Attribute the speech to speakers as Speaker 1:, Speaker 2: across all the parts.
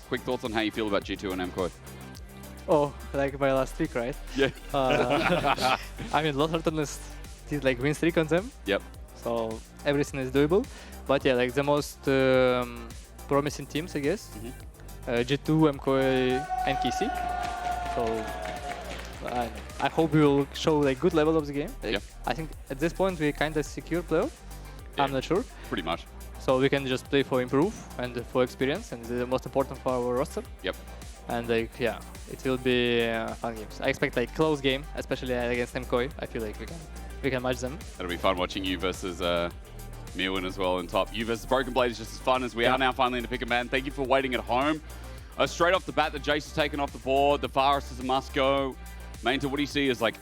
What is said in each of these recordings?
Speaker 1: quick thoughts on how you feel about G2 and MKOI.
Speaker 2: Oh, like my last streak, right?
Speaker 1: Yeah.
Speaker 2: I mean, Lost Artemis did like win streak on them.
Speaker 1: Yep.
Speaker 2: So everything is doable. But yeah, like the most promising teams, I guess. G2, MKOI, and KC. So I hope we will show like good level of the game. Like, I think at this point we kind of secure playoff. Yeah. I'm not sure.
Speaker 1: Pretty much.
Speaker 2: So we can just play for improve and for experience, and the most important for our roster.
Speaker 1: Yep. And
Speaker 2: like it will be fun games. I expect like close game, especially against MKOI. I feel like we can match them.
Speaker 1: It'll be fun watching you versus Mewin as well in top. You versus Broken Blade is just as fun as we are now finally in the pick and ban. Thank you for waiting at home. Straight off the bat, the Jace is taken off the board. The Varus is a must go. Mainta, what do you see as like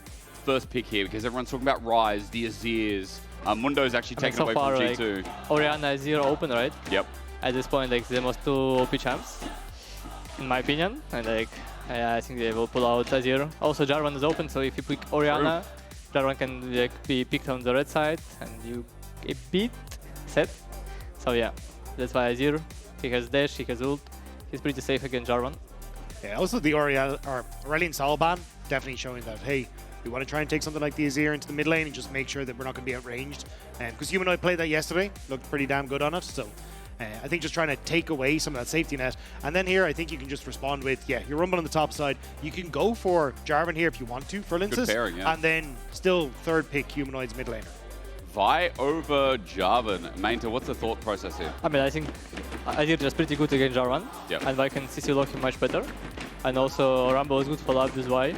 Speaker 1: first pick here? Because everyone's talking about Ryze, the Azirs. Mundo's actually taken away from G2.
Speaker 2: Like, Orianna, Azir open, right?
Speaker 1: Yep.
Speaker 2: At this point, like the most two OP champs, in my opinion. And like, I think they will pull out Azir. Also, Jarvan is open, so if you pick Orianna, Jarvan can like be picked on the red side, and you a bit set. So yeah, that's why Azir. He has dash, he has ult. He's pretty safe against Jarvan.
Speaker 3: Yeah. Also, the Aurelion Sol ban definitely showing that hey. We want to try and take something like the Azir into the mid lane and just make sure that we're not going to be outranged. Because Humanoid played that yesterday, looked pretty damn good on it. So I think just trying to take away some of that safety net. And then here, I think you can just respond with, your Rumble on the top side. You can go for Jarvan here if you want to for Lyncas.
Speaker 1: Pairing,
Speaker 3: and then still third pick Humanoid's mid laner.
Speaker 1: Vi over Jarvan. Mainta, what's the thought process here?
Speaker 2: I mean, I think Azir is pretty good against Jarvan.
Speaker 1: Yep.
Speaker 2: And Vi can CC lock him much better. And also Rumble is good for lab with Vi.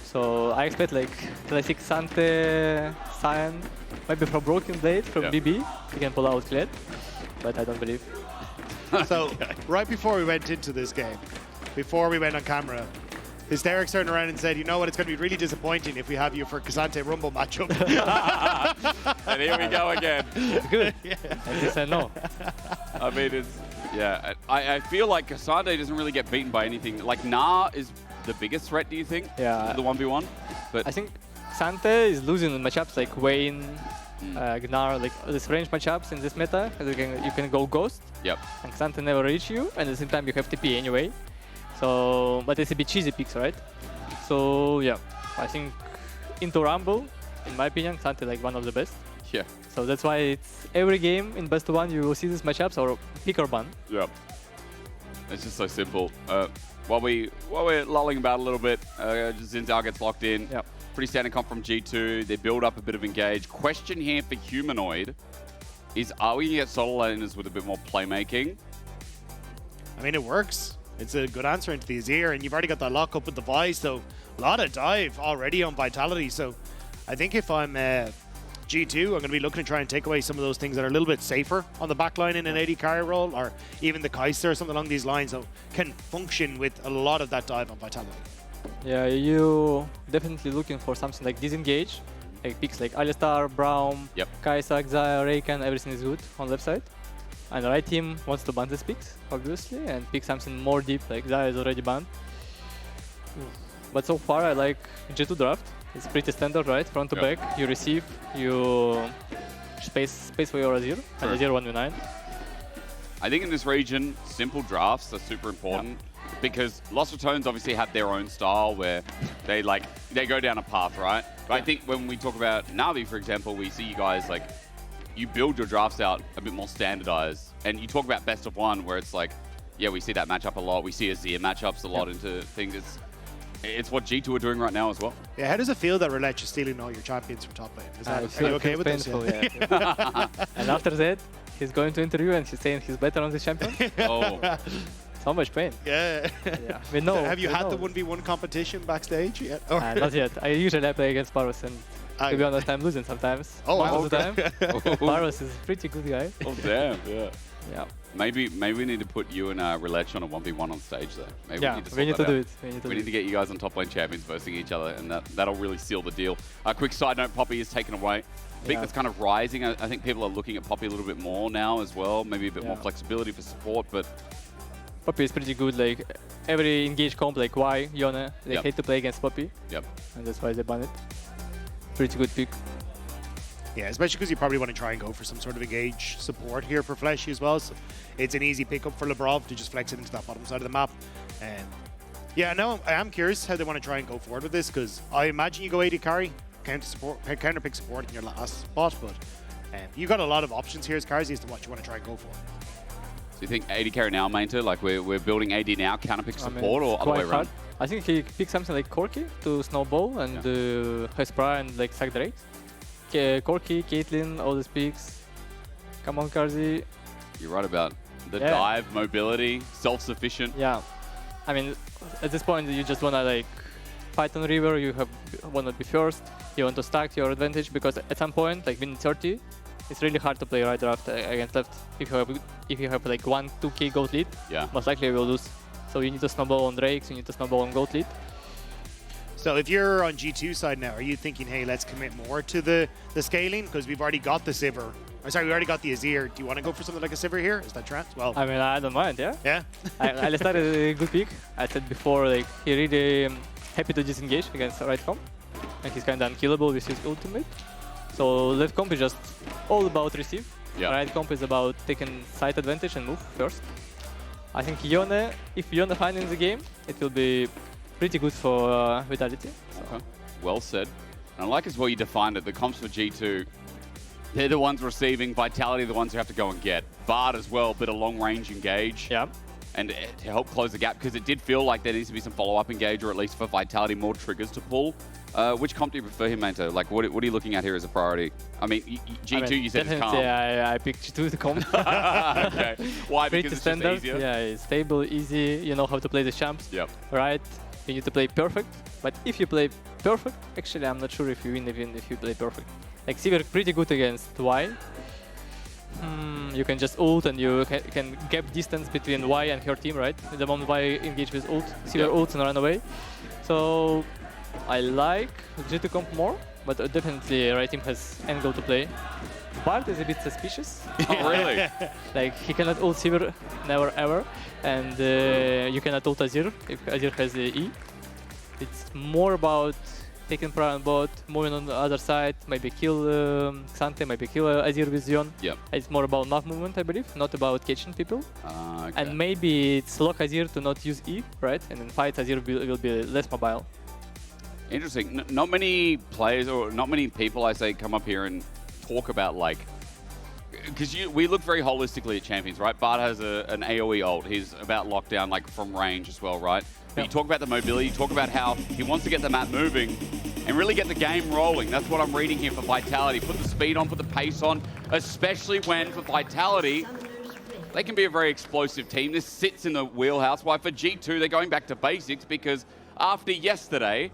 Speaker 2: So I expect like classic Sante, Cyan, maybe from Broken Blade, from BB, he can pull out Kled, but I don't believe.
Speaker 3: So right before we went into this game, before we went on camera, Hysterics turned around and said, you know what, it's going to be really disappointing if we have you for K'Sante Rumble matchup.
Speaker 1: And here we go again.
Speaker 2: It's good. And he said no.
Speaker 1: I mean, it's, I feel like K'Sante doesn't really get beaten by anything. Like, Nah is the biggest threat, do you think?
Speaker 2: Yeah.
Speaker 1: The 1v1? But
Speaker 2: I think Sante is losing in matchups like Vayne, Gnar, like this range matchups in this meta. You can go Ghost.
Speaker 1: Yep.
Speaker 2: And Sante never reach you, and at the same time you have TP anyway. So, but it's a bit cheesy picks, right? So yeah, I think into Rumble, in my opinion, Sante like one of the best.
Speaker 1: Yeah.
Speaker 2: So that's why it's every game in best of one you will see these matchups or pick or ban.
Speaker 1: Yep. It's just so simple. While we're lulling about a little bit, Zhao gets locked in.
Speaker 2: Yep.
Speaker 1: Pretty standard comp from G2. They build up a bit of engage. Question here for Humanoid is, are we going to get solo laners with a bit more playmaking?
Speaker 3: I mean, it works. It's a good answer into the Azir, and you've already got that lock up with the Vi, so a lot of dive already on Vitality. So I think if I'm G2, I'm going to be looking to try and take away some of those things that are a little bit safer on the backline in an AD carry role, or even the Kaiser or something along these lines, so can function with a lot of that dive on Vitality.
Speaker 2: Yeah, you definitely looking for something like disengage, like picks like Alistar, Braum, Kai'Sa, Xayah, Rakan, everything is good on left side. And the right team wants to ban these picks, obviously, and pick something more deep, like Xayah is already banned. But so far I like G2 draft. It's pretty standard, right? Front to back, you receive, you space for your Azir, and Azir 1v9.
Speaker 1: I think in this region, simple drafts are super important because Lost Retones obviously have their own style where they go down a path, right? But I think when we talk about Na'Vi, for example, we see you guys like, you build your drafts out a bit more standardized, and you talk about best of one where it's like, yeah, we see that matchup a lot. We see Azir matchups a lot into things. It's what G2 are doing right now as well.
Speaker 3: Yeah, how does it feel that Roulette is stealing all your champions from top lane? Are you okay with
Speaker 2: painful,
Speaker 3: this? Yeah.
Speaker 2: And after that, he's going to interview and he's saying he's better on this champion.
Speaker 1: Oh.
Speaker 2: So much pain.
Speaker 3: Yeah.
Speaker 2: We know.
Speaker 3: Have you had the 1v1 competition backstage yet?
Speaker 2: Not yet. I usually play against Paros, and to be honest, I'm losing sometimes. Most of the time. Paros is a pretty good guy.
Speaker 1: Oh, damn, yeah.
Speaker 2: Yeah.
Speaker 1: Maybe we need to put you and Roulette on a 1v1 on stage there. Maybe
Speaker 2: we need to do it.
Speaker 1: We need to get you guys on top lane champions versing each other, and that'll really seal the deal. A quick side note, Poppy is taken away. I think that's kind of rising. I think people are looking at Poppy a little bit more now as well. Maybe a bit more flexibility for support, but
Speaker 2: Poppy is pretty good. Like every engaged comp, like Y, Yone, they hate to play against Poppy.
Speaker 1: Yep.
Speaker 2: And that's why they ban it. Pretty good pick.
Speaker 3: Yeah, especially because you probably want to try and go for some sort of engage support here for Fleshy as well. So it's an easy pickup for Labrov to just flex it into that bottom side of the map. And yeah, no, I am curious how they want to try and go forward with this, because I imagine you go AD carry, counter pick support in your last spot, but you got a lot of options here as Carzzy as to what you want to try and go for.
Speaker 1: So you think AD carry now, Mainter? Like we're building AD now, counter pick support, or other way around?
Speaker 2: Hard. I think he picked something like Corki to snowball and Hysterics and like sack the rate. Corki, Caitlyn, all these picks. Come on, Carzzy.
Speaker 1: You're right about the dive, mobility, self-sufficient.
Speaker 2: Yeah. I mean, at this point, you just want to like fight on river. You want to be first. You want to stack your advantage, because at some point, like win 30, it's really hard to play right draft against left. If you have like 1-2k gold lead, most likely you will lose. So you need to snowball on Drakes. You need to snowball on gold lead.
Speaker 3: So if you're on G2 side now, are you thinking, hey, let's commit more to the scaling? Because we've already got the Sivir. I'm sorry, we already got the Azir. Do you want to go for something like a Sivir here? Is that trans? Well,
Speaker 2: I mean, I don't mind, yeah?
Speaker 3: Yeah?
Speaker 2: Alistar is a good pick. I said before, like, he really happy to disengage against right comp. And he's kind of unkillable with his ultimate. So left comp is just all about receive. Right comp is about taking side advantage and move first. I think Yone, if Yone finds in the game, it will be pretty good for Vitality. So.
Speaker 1: Okay. Well said. And I like as well you defined it. The comps for G2, they're the ones receiving. Vitality are the ones who have to go and get. Bard as well, bit of long-range engage.
Speaker 2: Yeah.
Speaker 1: And to help close the gap, because it did feel like there needs to be some follow-up engage, or at least for Vitality, more triggers to pull. Which comp do you prefer him, Manto? Like, what are you looking at here as a priority? I mean, G2, you said it's calm.
Speaker 2: Yeah, I picked G2 to comp.
Speaker 1: Okay. Why? Because it's
Speaker 2: standard.
Speaker 1: just easier?
Speaker 2: Yeah, it's stable, easy. You know how to play the champs.
Speaker 1: Yep.
Speaker 2: Right? You need to play perfect. But if you play perfect, actually, I'm not sure if you win even if you play perfect. Like, Sivir pretty good against Y. You can just ult and you can gap distance between Y and her team, right? The moment Y engage with ult, Sivir ults and run away. So I like G2 comp more, but definitely right team has angle to play. Bard is a bit suspicious.
Speaker 1: Oh, really?
Speaker 2: Like, he cannot ult Sivir, never ever. And you cannot ult Azir if Azir has the E. It's more about taking Prime on bot, moving on the other side, maybe kill Xante, maybe kill Azir with Yone.
Speaker 1: Yep.
Speaker 2: It's more about map movement, I believe, not about catching people.
Speaker 1: Okay.
Speaker 2: And maybe it's lock Azir to not use E, right? And then fight Azir will be less mobile.
Speaker 1: Interesting. Not many players, or not many people, I say, come up here and talk about, like, because we look very holistically at champions, right? Bard has an AoE ult. He's about lockdown, like, from range as well, right? But you talk about the mobility, you talk about how he wants to get the map moving and really get the game rolling. That's what I'm reading here for Vitality. Put the speed on, put the pace on, especially when, for Vitality, they can be a very explosive team. This sits in the wheelhouse. Why, for G2, they're going back to basics, because after yesterday,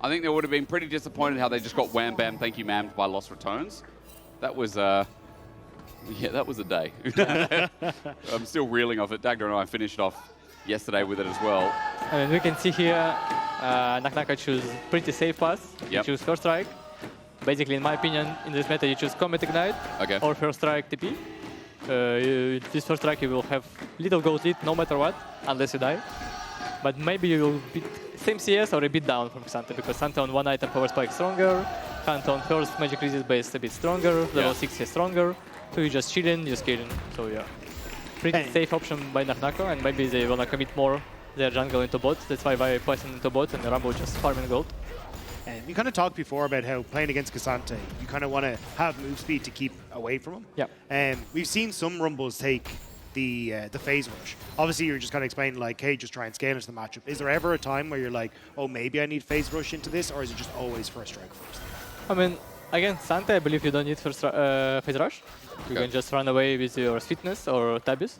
Speaker 1: I think they would have been pretty disappointed how they just got wham bam, thank you ma'am, by Lost Returns. That was, yeah, that was a day. I'm still reeling off it. Dagda and I finished off yesterday with it as well.
Speaker 2: I mean, we can see here, Naak choose pretty safe pass.
Speaker 1: Yep.
Speaker 2: Choose first strike. Basically, in my opinion, in this meta, you choose Comet Ignite or first strike TP. This first strike, you will have little gold lead no matter what, unless you die. But maybe you will beat same CS or a bit down from Xante, because Xante on one item power spike stronger, Xante on first magic resist base a bit stronger, level 6 is stronger. So you just chilling, you're scaling. So yeah, pretty safe option by Naak, and maybe they wanna commit more their jungle into bot. That's why I poison into bot and Rambo just farming gold.
Speaker 3: And you kind of talked before about how playing against Xante, you kind of want to have move speed to keep away from him.
Speaker 2: Yeah.
Speaker 3: And we've seen some Rumbles take the phase rush. Obviously, you're just kind of explaining like, hey, just try and scale into the matchup. Is there ever a time where you're like, oh, maybe I need phase rush into this, or is it just always first strike first?
Speaker 2: I mean, against Xante, I believe you don't need first phase rush. You can just run away with your sweetness or tabis,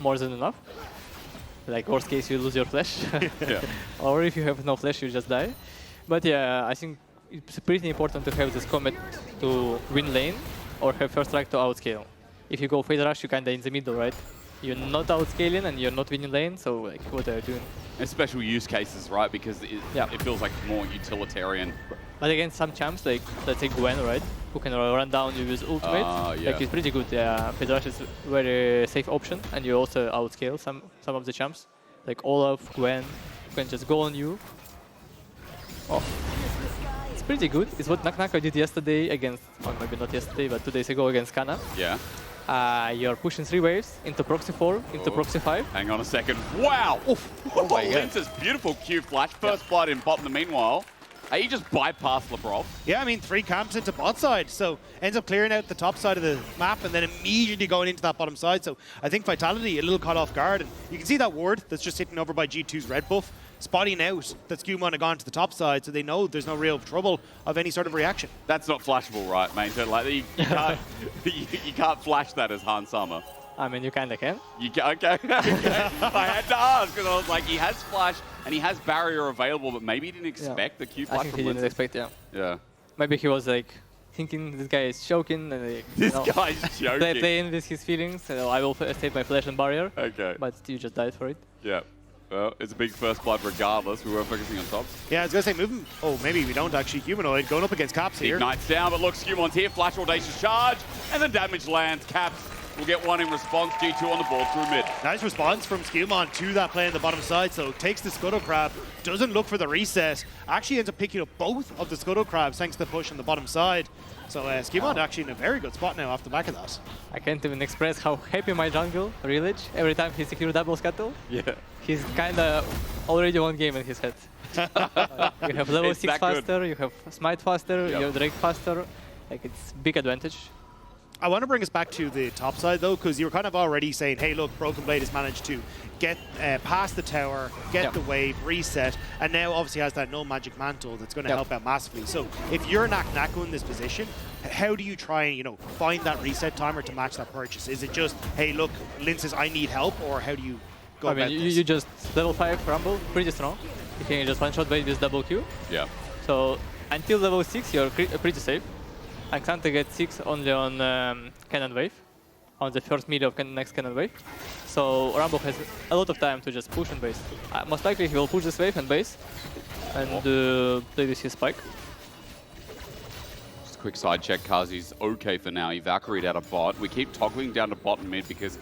Speaker 2: more than enough. Like, worst case, you lose your flash. Or if you have no flash, you just die. But yeah, I think it's pretty important to have this comet to win lane or have first strike to outscale. If you go phase rush, you're kind of in the middle, right? You're not outscaling and you're not winning lane, so like, what are you doing?
Speaker 1: And special use cases, right? Because it feels like more utilitarian.
Speaker 2: But against some champs, like let's say Gwen, right? Who can run down you with ultimate. Like, it's pretty good. Yeah, phase rush is a very safe option, and you also outscale some of the champs. Like Olaf, Gwen, who can just go on you. Oh, it's pretty good. It's what Nako did yesterday against, or maybe not yesterday, but 2 days ago against Kana.
Speaker 1: Yeah.
Speaker 2: You're pushing 3 waves into proxy 4, into proxy 5.
Speaker 1: Hang on a second. Wow! Oof.
Speaker 2: Oh my God.
Speaker 1: Lyncas, beautiful Q flash. First blood in bot in the meanwhile. He just bypassed Labrov.
Speaker 3: Yeah, I mean, 3 camps into bot side, so ends up clearing out the top side of the map and then immediately going into that bottom side. So I think Vitality a little caught off guard. And you can see that ward that's just sitting over by G2's red buff, spotting out that SkewMond have gone to the top side, so they know there's no real trouble of any sort of reaction.
Speaker 1: That's not flashable, right, mate? Like, you can't, you can't flash that as Han Sama.
Speaker 2: I mean, you kinda can.
Speaker 1: You can, okay. I had to ask because I was like, he has flash and he has barrier available, but maybe he didn't expect the Q flash.
Speaker 2: I think he didn't expect,
Speaker 1: Yeah.
Speaker 2: Maybe he was like thinking this guy is choking and like,
Speaker 1: This guy's joking.
Speaker 2: playing with his feelings. So I will save my flash and barrier.
Speaker 1: Okay.
Speaker 2: But you just died for it.
Speaker 1: Yeah. Well, it's a big first blood regardless. We were focusing on top.
Speaker 3: Yeah, I was going to say, moving. Oh, maybe we don't actually. Humanoid going up against Caps here.
Speaker 1: Ignite's down, but look, SkewMond's here. Flash audacious charge, and the damage lands. Caps will get one in response. G2 on the ball through mid.
Speaker 3: Nice response from SkewMond to that play in the bottom side. So takes the Scuttle Crab, doesn't look for the reset. Actually ends up picking up both of the Scuttle Crabs thanks to the push on the bottom side. So SkewMond actually in a very good spot now off the back of that.
Speaker 2: I can't even express how happy my jungle, Relich, every time he secures double scuttle.
Speaker 1: Yeah.
Speaker 2: He's kinda already one game in his head. You have level 6 faster, you have smite faster, you have Drake faster. Like, it's big advantage.
Speaker 3: I want to bring us back to the top side though, because you were kind of already saying, hey look, Broken Blade has managed to get past the tower, get the wave, reset, and now obviously has that no magic mantle that's going to help out massively. So if you're Nako in this position, how do you try and, you know, find that reset timer to match that purchase? Is it just, hey look, Lyncas, I need help, or how do you go about this?
Speaker 2: You just level 5 Rumble, pretty strong. You can just one-shot bait with double Q.
Speaker 1: Yeah.
Speaker 2: So until level 6, you're pretty safe. I can't get 6 only on Cannon Wave, on the first mid of next Cannon Wave. So Rumble has a lot of time to just push and base. Most likely he will push this wave and base, and play with his spike.
Speaker 1: Just a quick side check, Carzzy's okay for now. He Valkyried out of bot. We keep toggling down to bot and mid because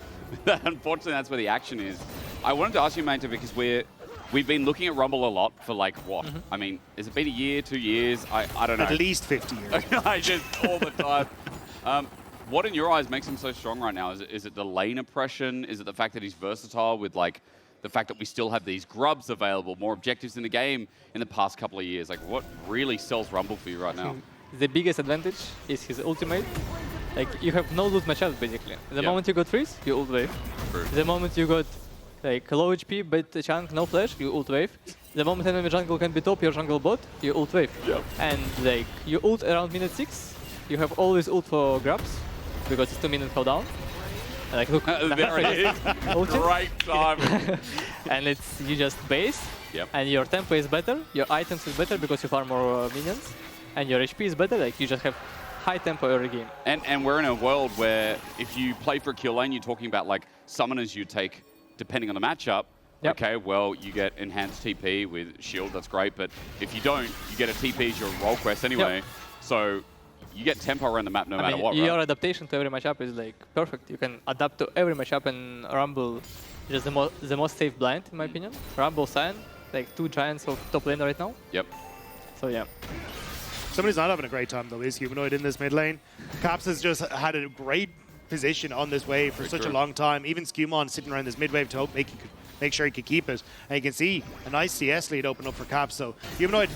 Speaker 1: unfortunately that's where the action is. I wanted to ask you, Manta, because we've been looking at Rumble a lot for like what? I mean, has it been a year, 2 years? I don't know.
Speaker 3: At least 50 years.
Speaker 1: I just all the time. What in your eyes makes him so strong right now? Is it the lane oppression? Is it the fact that he's versatile with like the fact that we still have these grubs available, more objectives in the game in the past couple of years? Like what really sells Rumble for you right now?
Speaker 2: The biggest advantage is his ultimate. Like you have no loot matchup basically. The moment you got freeze, you ult wave.
Speaker 1: True.
Speaker 2: The moment you got like low HP but the chunk, no flash, you ult wave. The moment enemy jungle can be top your jungle bot, you ult wave.
Speaker 1: Yep.
Speaker 2: And like you ult around minute 6, you have always ult for grabs because it's 2 minutes cooldown. And like look,
Speaker 1: there it is. Great time.
Speaker 2: And it's you just base, and your tempo is better, your items is better because you farm more minions, and your HP is better. Like you just have high tempo every game.
Speaker 1: And we're in a world where if you play for a kill lane, you're talking about like summoners you take depending on the matchup. Okay, well, you get enhanced TP with shield, that's great, but if you don't, you get a TP as your role quest anyway. So you get tempo around the map no matter what,
Speaker 2: your
Speaker 1: right?
Speaker 2: adaptation to every matchup is like perfect. You can adapt to every matchup, and Rumble is the most safe blind in my opinion. Rumble, Cyan, like 2 giants of top lane right now.
Speaker 1: Yep.
Speaker 2: So yeah.
Speaker 3: Somebody's not having a great time though is Humanoid in this mid lane. Caps has just had a great position on this wave for such a long time. Even SkewMond sitting around this mid wave to hope make sure he could keep it. And you can see a nice CS lead open up for Caps. So Humanoid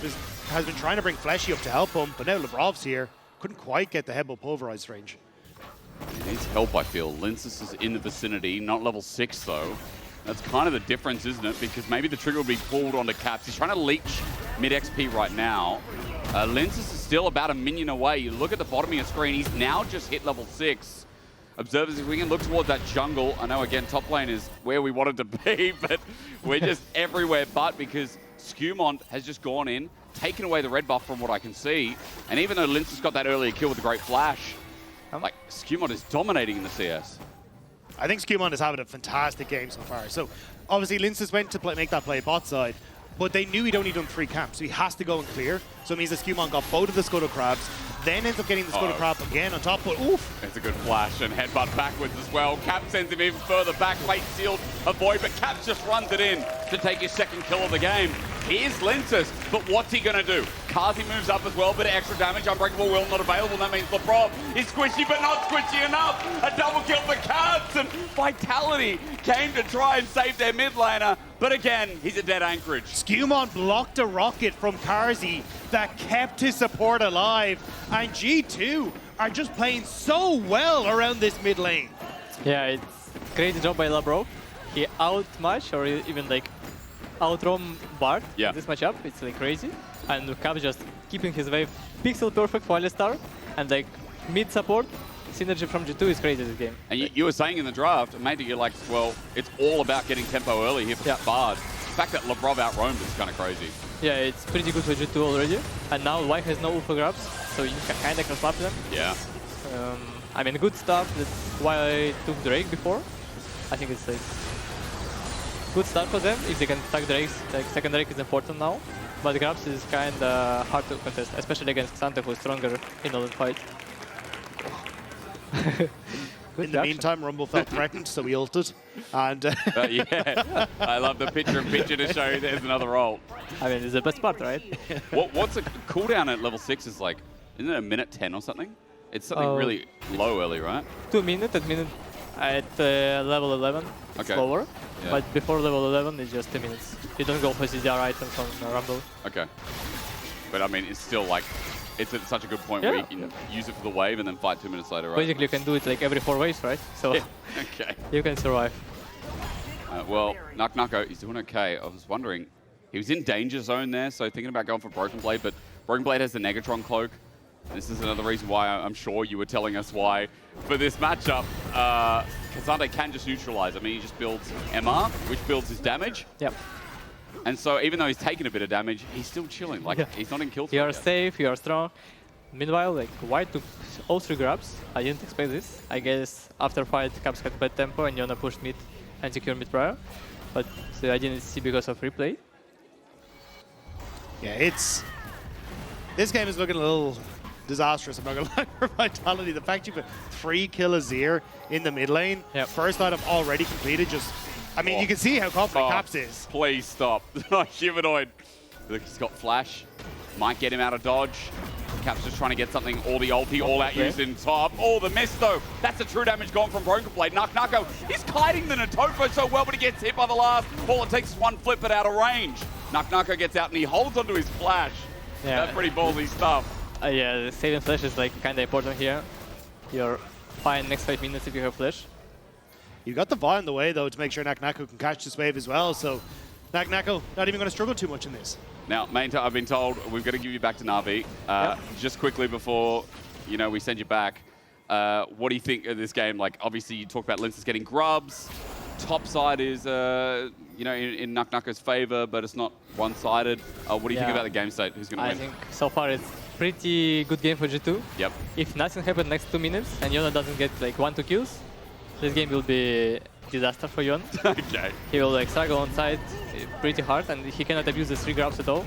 Speaker 3: has been trying to bring Fleshy up to help him, but now Labrov's here. Couldn't quite get the Headbutt Pulverize range.
Speaker 1: He needs help, I feel. Lyncas is in the vicinity, not level 6 though. That's kind of the difference, isn't it? Because maybe the trigger will be pulled onto Caps. He's trying to leech mid XP right now. Lyncas is still about a minion away. You look at the bottom of your screen, he's now just hit level 6. Observers, if we can look towards that jungle, I know again top lane is where we wanted to be, but we're just everywhere but because SkewMond has just gone in, taken away the red buff from what I can see, and even though Lyncas got that earlier kill with the great flash, like SkewMond is dominating in the CS.
Speaker 3: I think SkewMond is having a fantastic game so far. So obviously Lyncas went to make that play bot side, but they knew he'd only done 3 camps, so he has to go and clear. So it means that SkewMond got both of the Scuttle Crabs, then ends up getting the Scuttle Crab again on top, but oof!
Speaker 1: It's a good flash and headbutt backwards as well. Cap sends him even further back, fate sealed, avoid, but Cap just runs it in to take his second kill of the game. Here's Lyncas, but what's he going to do? Carzzy moves up as well, bit of extra damage. Unbreakable Will not available. That means Labrov is squishy, but not squishy enough. A double kill for Carzzy, and Vitality came to try and save their mid laner, but again, he's a dead anchorage.
Speaker 3: SkewMond blocked a rocket from Carzzy that kept his support alive, and G2 are just playing so well around this mid lane.
Speaker 2: Yeah, it's crazy job by Labrov. He outmatched or even like outroam Bard in this matchup. It's like crazy. And Cap just keeping his wave pixel perfect for Alistar. And like mid support, synergy from G2 is crazy this game.
Speaker 1: And you were saying in the draft, maybe you're like, well, it's all about getting tempo early here for Bard. The fact that Labrov outroamed is kind of crazy.
Speaker 2: Yeah, it's pretty good for G2 already. And now Y has no ultra grabs, so you can kind of slap them.
Speaker 1: Yeah.
Speaker 2: I mean, good stuff. That's why I took Drake before. I think it's like good start for them. If they can tag Drakes, like second Drake is important now. But grabs is kind of hard to contest, especially against Xante, who is stronger in all the fight.
Speaker 3: In the meantime, Rumble felt threatened, so he ulted. And
Speaker 1: yeah, I love the picture-in-picture to show you there's another role.
Speaker 2: I mean, it's the best part, right?
Speaker 1: What's a cooldown at level 6 is like, isn't it a minute 10 or something? It's something really low early, right?
Speaker 2: 2 minutes at level 11, it's lower. Yeah. But before level 11, it's just 2 minutes. You don't go for CDR items on Rumble.
Speaker 1: Okay. But I mean, it's still like, it's at such a good point where you can use it for the wave and then fight 2 minutes later, right?
Speaker 2: Basically, you can do it like every 4 waves, right? So you can survive.
Speaker 1: Well, Nako, he's doing okay. I was wondering, he was in danger zone there, so thinking about going for Broken Blade, but Broken Blade has the Negatron cloak. This is another reason why I'm sure you were telling us why for this matchup, Xante can just neutralize. I mean, he just builds MR, which builds his damage.
Speaker 2: Yep.
Speaker 1: And so even though he's taking a bit of damage, he's still chilling. Like, he's not in kill threat.
Speaker 2: You are safe, you are strong. Meanwhile, like, White took all 3 grabs. I didn't expect this. I guess after fight, Caps had bad tempo and Yone pushed mid and secured mid prior. But so I didn't see because of replay.
Speaker 3: Yeah, this game is looking a little disastrous, I'm not going to lie, for Vitality. The fact you've got 3 kill Azir in the mid lane, first item already completed, just, I mean, you can see how confident Caps is.
Speaker 1: Please stop. Humanoid. He's got flash. Might get him out of dodge. Caps just trying to get something, all the ulti, all out used in top. Oh, the miss though. That's the true damage gone from Broken Blade. Nako, he's kiting the Natofo so well, but he gets hit by the last. All it takes is one flip, but out of range. Nako gets out and he holds onto his flash. Yeah. That's pretty ballsy stuff.
Speaker 2: Yeah, the saving flash is like kind of important here. You're fine next 5 minutes if you have flash.
Speaker 3: You got the Vi in the way though to make sure Nako can catch this wave as well. So Nako not even going to struggle too much in this.
Speaker 1: Now, I've been told we've got to give you back to Na'Vi. Just quickly before we send you back, what do you think of this game? Like, obviously you talk about Lyncas getting grubs. Top side is in Nako's favor, but it's not one-sided. What do you think about the game state? Who's going to win?
Speaker 2: I think so far it's pretty good game for G2.
Speaker 1: Yep.
Speaker 2: If nothing happens next 2 minutes and Yone doesn't get like 1-2 kills, this game will be disaster for Yone.
Speaker 1: Okay.
Speaker 2: He will like struggle on side pretty hard and he cannot abuse the 3 grabs at all.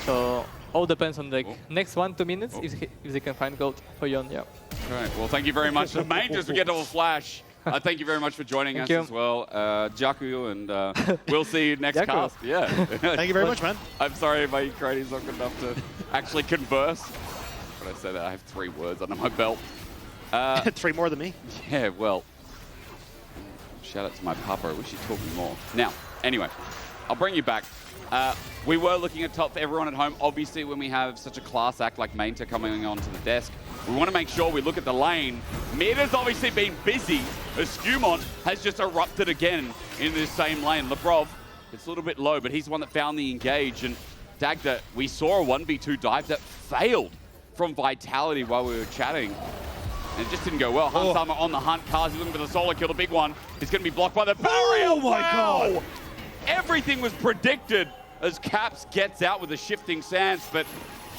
Speaker 2: So all depends on like next 1-2 minutes if they can find gold for Yone. Yeah.
Speaker 1: All right. Well, thank you very much. The Majors will get all flash. Thank you very much for joining us as well. Jaku, and we'll see you next cast. Yeah.
Speaker 3: Thank you very much, man.
Speaker 1: I'm sorry my Ukrainian's not good enough to actually converse. But I say that I have 3 words under my belt.
Speaker 3: 3 more than me.
Speaker 1: Yeah, well, shout out to my papa. I wish he'd taught me more. Now, anyway, I'll bring you back. We were looking at top for everyone at home. Obviously, when we have such a class act like Mainta coming onto the desk, we want to make sure we look at the lane. Mid has obviously been busy, as SkewMond has just erupted again in this same lane. Labrov, it's a little bit low, but he's the one that found the engage. And Dagda, we saw a 1v2 dive that failed from Vitality while we were chatting. And it just didn't go well. Huntama on the hunt. Carzzy looking for the solo kill. The big one is going to be blocked by the barrier.
Speaker 3: Oh my God.
Speaker 1: Everything was predicted as Caps gets out with the shifting sands, but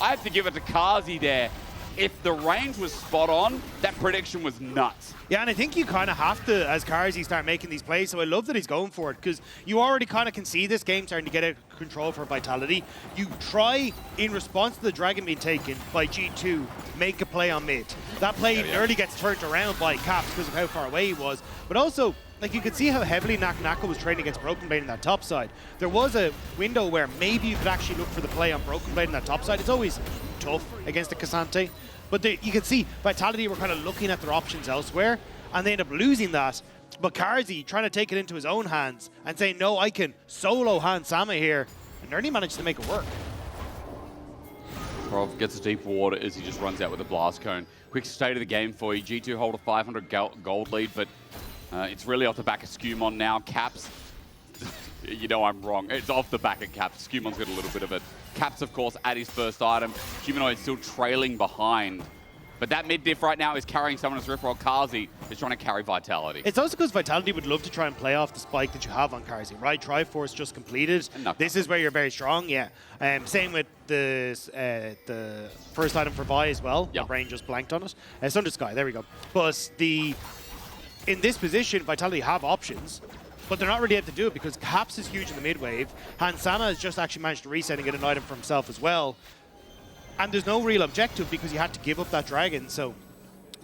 Speaker 1: I have to give it to Carzzy there. If the range was spot on, that prediction was nuts.
Speaker 3: Yeah, and I think you kind of have to, as Carzzy, start making these plays. So I love that he's going for it, because you already kind of can see this game starting to get out of control for Vitality. You try, in response to the Dragon being taken by G2, make a play on mid. That play nearly gets turned around by Caps because of how far away he was. But also, like you could see how heavily Nako was trading against Broken Blade in that top side. There was a window where maybe you could actually look for the play on Broken Blade in that top side. It's always tough against the K'Sante. But you can see Vitality were kind of looking at their options elsewhere, and they end up losing that. But Carzzy trying to take it into his own hands and saying, no, I can solo Hans Sama here, and nearly managed to make it work.
Speaker 1: Labrov gets a deep water as he just runs out with a blast cone. Quick state of the game for you. G2 hold a 500 gold lead, but it's really off the back of SkewMond now. Caps, you know I'm wrong. It's off the back of Caps. SkewMond's got a little bit of it. Caps, of course, at his first item. Humanoid still trailing behind. But that mid diff right now is carrying someone as Rift, while Carzzy is trying to carry Vitality.
Speaker 3: It's also because Vitality would love to try and play off the spike that you have on Carzzy, right? Triforce just completed. This is where you're very strong, yeah. Same with the first item for Vi as well.
Speaker 1: Yep.
Speaker 3: My brain just blanked on it. Thunder Sky, there we go. But in this position, Vitality have options, but they're not really able to do it because Caps is huge in the mid wave. Hans Sama has just actually managed to reset and get an item for himself as well. And there's no real objective because you had to give up that dragon. So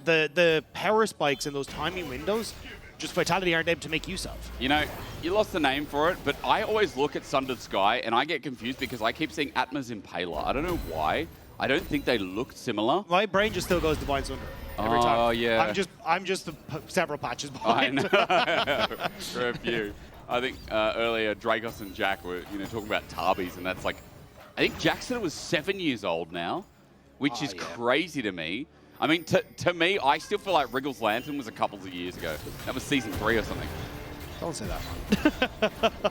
Speaker 3: the power spikes and those timing windows, just Vitality aren't able to make use of.
Speaker 1: You know, you lost the name for it, but I always look at Sundered Sky and I get confused because I keep seeing Atma's Impaler. I don't know why. I don't think they look similar.
Speaker 3: My brain just still goes Divine Sunder every time.
Speaker 1: Oh, yeah.
Speaker 3: I'm just several patches behind.
Speaker 1: I know. For a few. I think earlier Dracos and Jack were talking about Tarbis, and that's like, I think Jack said it was 7 years old now, which is crazy to me. I mean, to me, I still feel like Wriggle's Lantern was a couple of years ago. That was season 3 or something.
Speaker 3: Don't say that.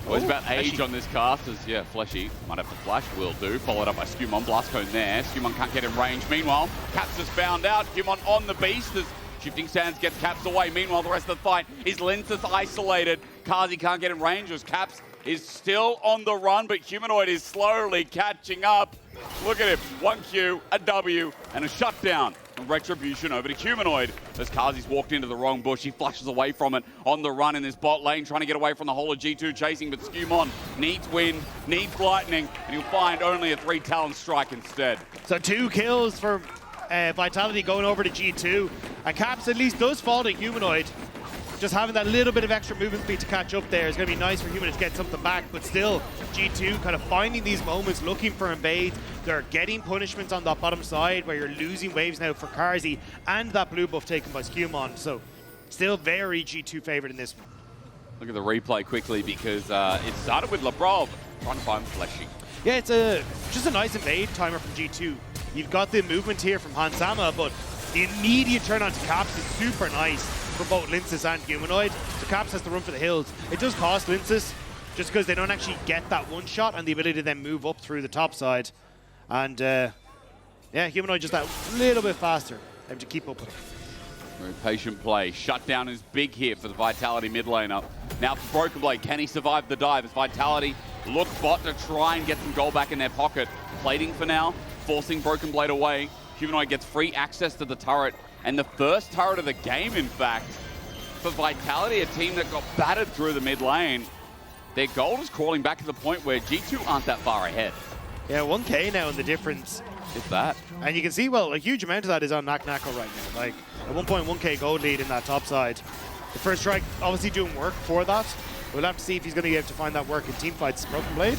Speaker 1: Always about age on this cast is, yeah, Fleshy. Might have to flash, will do. Followed up by SkewMond, blast cone there. SkewMond can't get in range. Meanwhile, Caps has found out. SkewMond on the beast as Shifting Sands gets Caps away. Meanwhile, the rest of the fight is Lyncas isolated. Carzzy can't get in range as Caps is still on the run, but Humanoid is slowly catching up. Look at him, 1Q, a W, and a shutdown. And Retribution over to Humanoid. As Carzzy's walked into the wrong bush, he flashes away from it on the run in this bot lane, trying to get away from the whole of G2 chasing, but SkewMond needs wind, needs lightning, and he'll find only a 3 talent strike instead.
Speaker 3: So 2 kills for Vitality going over to G2. And Caps at least does fall to Humanoid. Just having that little bit of extra movement speed to catch up there is going to be nice for Humanoid to get something back, but still, G2 kind of finding these moments, looking for invades. They're getting punishments on that bottom side where you're losing waves now for Carzzy and that blue buff taken by SkewMond. So still very G2 favored in this one.
Speaker 1: Look at the replay quickly because it started with Labrov trying to find Fleshy.
Speaker 3: Yeah, it's just a nice invade timer from G2. You've got the movement here from Hans Sama, but the immediate turn onto Caps is super nice for both Lyncas and Humanoid. So Caps has to run for the hills. It does cost Lyncas just because they don't actually get that one shot and the ability to then move up through the top side. And yeah, Humanoid just that little bit faster, able to keep up with it.
Speaker 1: Very patient play. Shutdown is big here for the Vitality mid laner. Now for Broken Blade, can he survive the dive? As Vitality look bot to try and get some gold back in their pocket. Plating for now, forcing Broken Blade away. Humanoid gets free access to the turret, and the first turret of the game, in fact, for Vitality, a team that got battered through the mid lane. Their gold is crawling back to the point where G2 aren't that far ahead.
Speaker 3: Yeah, 1K now, and the difference.
Speaker 1: It's that.
Speaker 3: And you can see, well, a huge amount of that is on Nako right now. Like, a 1.1K gold lead in that top side. The first strike obviously doing work for that. We'll have to see if he's going to be able to find that work in team fights. Broken Blade,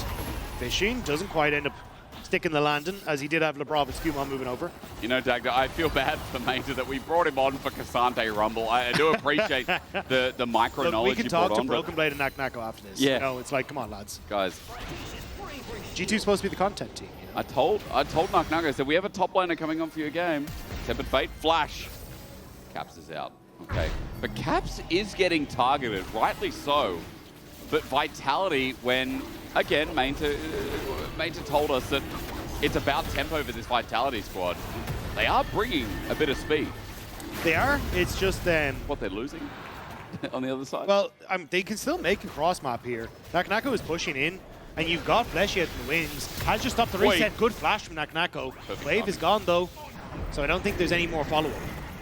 Speaker 3: fishing, doesn't quite end up sticking the landing, as he did have Labrov and SkewMond moving over.
Speaker 1: You know, Dagda, I feel bad for Meta that we brought him on for K'Sante Rumble. I do appreciate the micro
Speaker 3: Look,
Speaker 1: knowledge
Speaker 3: we can
Speaker 1: you
Speaker 3: talk
Speaker 1: brought
Speaker 3: to
Speaker 1: on,
Speaker 3: Broken Blade and Nako after this.
Speaker 1: Yeah.
Speaker 3: You know, it's like, come on, lads.
Speaker 1: Guys,
Speaker 3: G2's supposed to be the content team. You know?
Speaker 1: I told Nako, I said, we have a top laner coming on for your game. Tempered Fate, Flash. Caps is out. Okay. But Caps is getting targeted, rightly so. But Vitality, when, again, Meta told us that it's about tempo for this Vitality squad. They are bringing a bit of speed.
Speaker 3: They are. It's just
Speaker 1: what they're losing on the other side.
Speaker 3: Well, they can still make a cross map here. Nako is pushing in, and you've got Fleshy out in the wings. Has just stopped the reset. Good flash from Nako. Wave is gone though, so I don't think there's any more follow-up.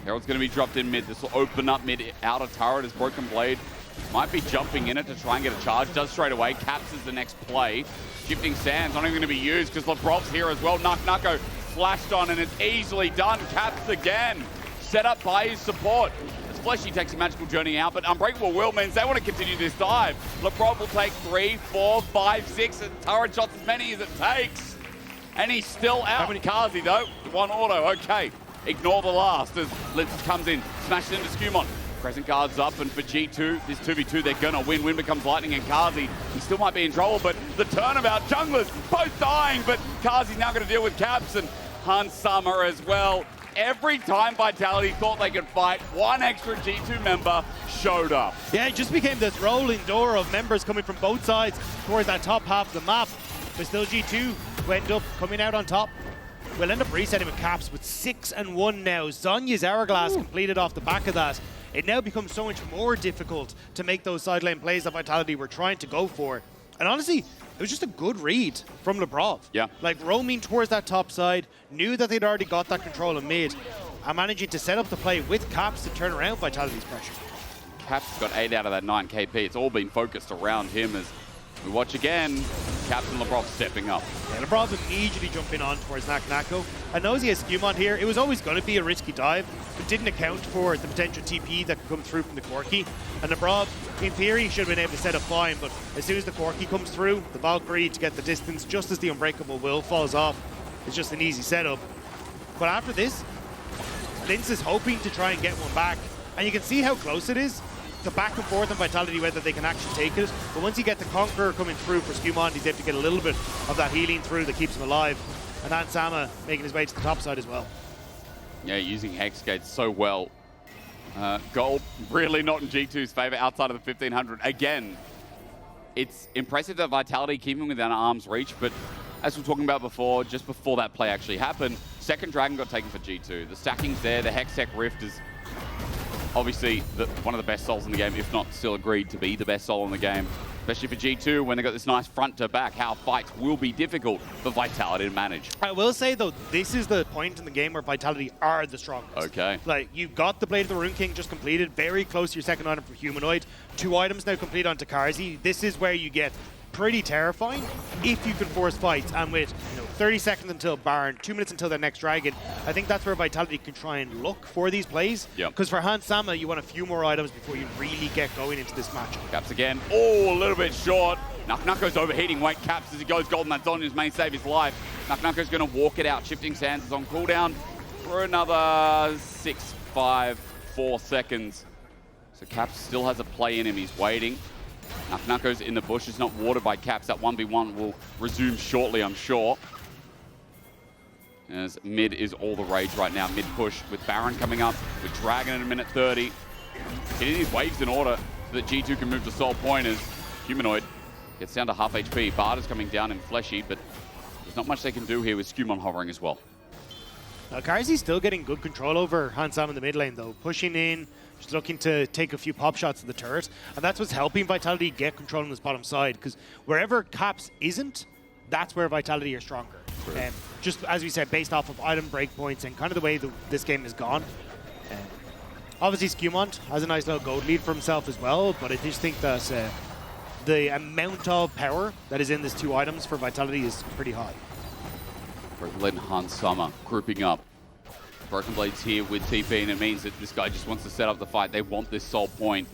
Speaker 1: Herald's going to be dropped in mid. This will open up mid outer turret as Broken Blade might be jumping in it to try and get a charge. Does straight away. Caps is the next play. Shifting Sands not even going to be used because Labrov's here as well. Nako flashed on and it's easily done. Caps again. Set up by his support. As Fleshy takes a magical journey out, but Unbreakable Will means they want to continue this dive. Labrov will take 3, 4, 5, 6, and turret shots as many as it takes. And he's still out. Carzzy, though, one auto, okay. Ignore the last as Lyncas comes in, smashes into SkewMond. Crescent guards up, and for G2, this 2v2, they're gonna win. Win becomes Lightning, and Carzzy, he still might be in trouble, but the turnabout, junglers both dying, but Carzzy's now gonna deal with Caps and Hans Summer as well. Every time Vitality thought they could fight, one extra G2 member showed up.
Speaker 3: Yeah, it just became this rolling door of members coming from both sides towards that top half of the map. But still G2 who end up coming out on top. We'll end up resetting with Caps with 6-1 now. Zhonya's Hourglass completed off the back of that. It now becomes so much more difficult to make those side lane plays that Vitality were trying to go for. And honestly, it was just a good read from Labrov.
Speaker 1: Yeah.
Speaker 3: Like roaming towards that top side, knew that they'd already got that control in mid, and managing to set up the play with Caps to turn around Vitality's pressure.
Speaker 1: Caps got 8 out of that 9 KP. It's all been focused around him as we watch again. Caps and Labrov stepping up.
Speaker 3: Yeah, Labrov immediately jumping on towards Nako. I know he has SkewMond here. It was always going to be a risky dive, but didn't account for the potential TP that could come through from the Corki. And Labrov, in theory, should have been able to set up fine, but as soon as the Corki comes through, the Valkyrie to get the distance, just as the Unbreakable Will falls off, it's just an easy setup. But after this, Lyncas is hoping to try and get one back, and you can see how close it is. The back and forth on Vitality, whether they can actually take it. But once you get the Conqueror coming through for SkewMond, he's able to get a little bit of that healing through that keeps him alive. And then Sama making his way to the top side as well.
Speaker 1: Yeah, using Hex Gates so well. Gold really not in G2's favor outside of the 1500. Again, it's impressive that Vitality keep him within arm's reach, but as we were talking about before, just before that play actually happened, second Dragon got taken for G2. The stacking's there, the Hextech Rift is obviously one of the best souls in the game, if not still agreed to be the best soul in the game. Especially for G2, when they got this nice front to back, how fights will be difficult for Vitality to manage.
Speaker 3: I will say, though, this is the point in the game where Vitality are the strongest.
Speaker 1: Okay.
Speaker 3: Like, you've got the Blade of the Rune King just completed, very close to your second item for Humanoid. 2 items now complete onto Carzzy. This is where you get pretty terrifying if you can force fights, and with 30 seconds until Baron, 2 minutes until their next Dragon, I think that's where Vitality can try and look for these plays. Because for Hans Sama, you want a few more items before you really get going into this match.
Speaker 1: Caps again. Oh, a little bit short. Nako's overheating. Wait, Caps as he goes golden. That's on his main save his life. Nako's going to walk it out. Shifting Sands is on cooldown for another 6, 5, 4 seconds. So Caps still has a play in him. He's waiting. Nako's in the bush. It's not watered by Caps. That 1v1 will resume shortly, I'm sure. As mid is all the rage right now. Mid push with Baron coming up, with Dragon in a minute 30. Getting these waves in order so that G2 can move to Soul Point as Humanoid gets down to half HP. Barter's coming down in Fleshy, but there's not much they can do here with SkewMond hovering as well.
Speaker 3: Carzzy's still getting good control over Hans Sama in the mid lane, though. Pushing in, just looking to take a few pop shots at the turret. And that's what's helping Vitality get control on this bottom side, because wherever Caps isn't, that's where Vitality are stronger. Just as we said, based off of item breakpoints and kind of the way this game is gone. Obviously, SkewMond has a nice little gold lead for himself as well, but I just think that the amount of power that is in these 2 items for Vitality is pretty high.
Speaker 1: Broken Blade and Hans Sama grouping up. Broken Blade's here with TP, and it means that this guy just wants to set up the fight. They want this Soul Point.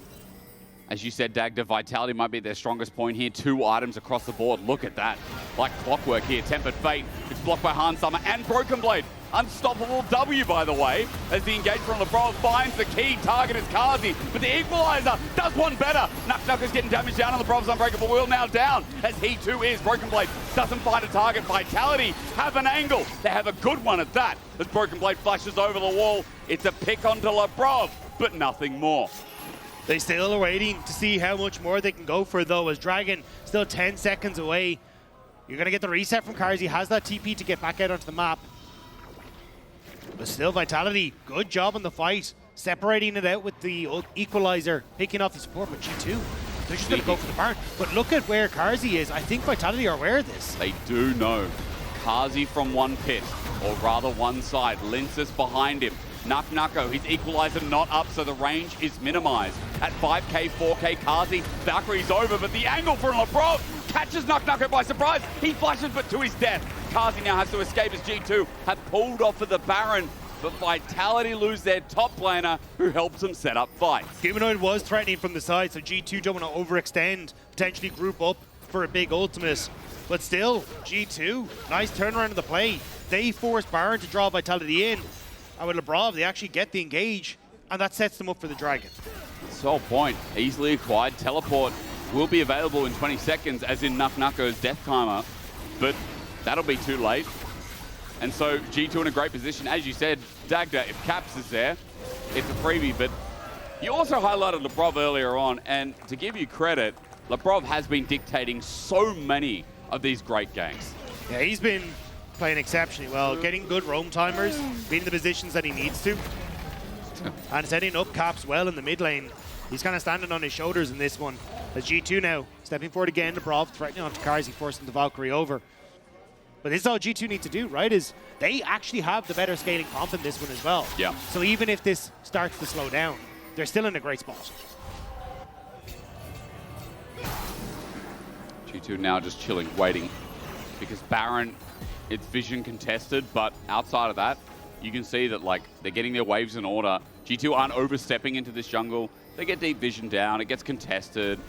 Speaker 1: As you said, Dagda, Vitality might be their strongest point here. 2 items across the board. Look at that. Like clockwork here. Tempered Fate. It's blocked by Hans Sama and Broken Blade. Unstoppable W, by the way, as the engage from Labrov finds the key target is Carzzy, but the equalizer does one better. Nako's getting damage down, and Labrov's Unbreakable Will now down, as he too is. Broken Blade doesn't find a target. Vitality have an angle. They have a good one at that, as Broken Blade flashes over the wall. It's a pick onto Labrov, but nothing more.
Speaker 3: They still are waiting to see how much more they can go for, though, as Dragon still 10 seconds away. You're going to get the reset from Carzzy, has that TP to get back out onto the map. But still, Vitality, good job on the fight. Separating it out with the equalizer, picking off the support with G2. They're just going to go for the Baron. But look at where Carzzy is. I think Vitality are aware of this.
Speaker 1: They do know. Carzzy from one pit, or rather one side. Lyncas behind him. Nako, his equalizer not up, so the range is minimized. At 5k, 4k, Carzzy, Valkyrie's over, but the angle from Labrov catches Nako by surprise. He flashes, but to his death. Carzzy now has to escape as G2 have pulled off of the Baron. but Vitality lose their top laner who helps them set up fights.
Speaker 3: Humanoid was threatening from the side, so G2 don't want to overextend, potentially group up for a big ultimate. But still, G2, nice turnaround of the play. They force Baron to draw Vitality in, and with Labrov, they actually get the engage, and that sets them up for the Dragon.
Speaker 1: Sole point, easily acquired. Teleport will be available in 20 seconds, as in Nako's death timer, but that'll be too late. And so G2 in a great position. As you said, Dagda, if Caps is there, it's a freebie, but you also highlighted Labrov earlier on, and to give you credit, Labrov has been dictating so many of these great games.
Speaker 3: Yeah, he's been playing exceptionally well, getting good roam timers, being in the positions that he needs to, and setting up Caps well in the mid lane. He's kind of standing on his shoulders in this one. As G2 now stepping forward again, Labrov threatening onto Carzzy, forcing the Valkyrie over. But this is all G2 need to do, right? Is they actually have the better scaling comp in this one as well.
Speaker 1: Yeah.
Speaker 3: So even if this starts to slow down, they're still in a great spot.
Speaker 1: G2 now just chilling, waiting, because Baron, it's vision contested, but outside of that, you can see that like they're getting their waves in order. G2 aren't overstepping into this jungle. They get deep vision down, it gets contested.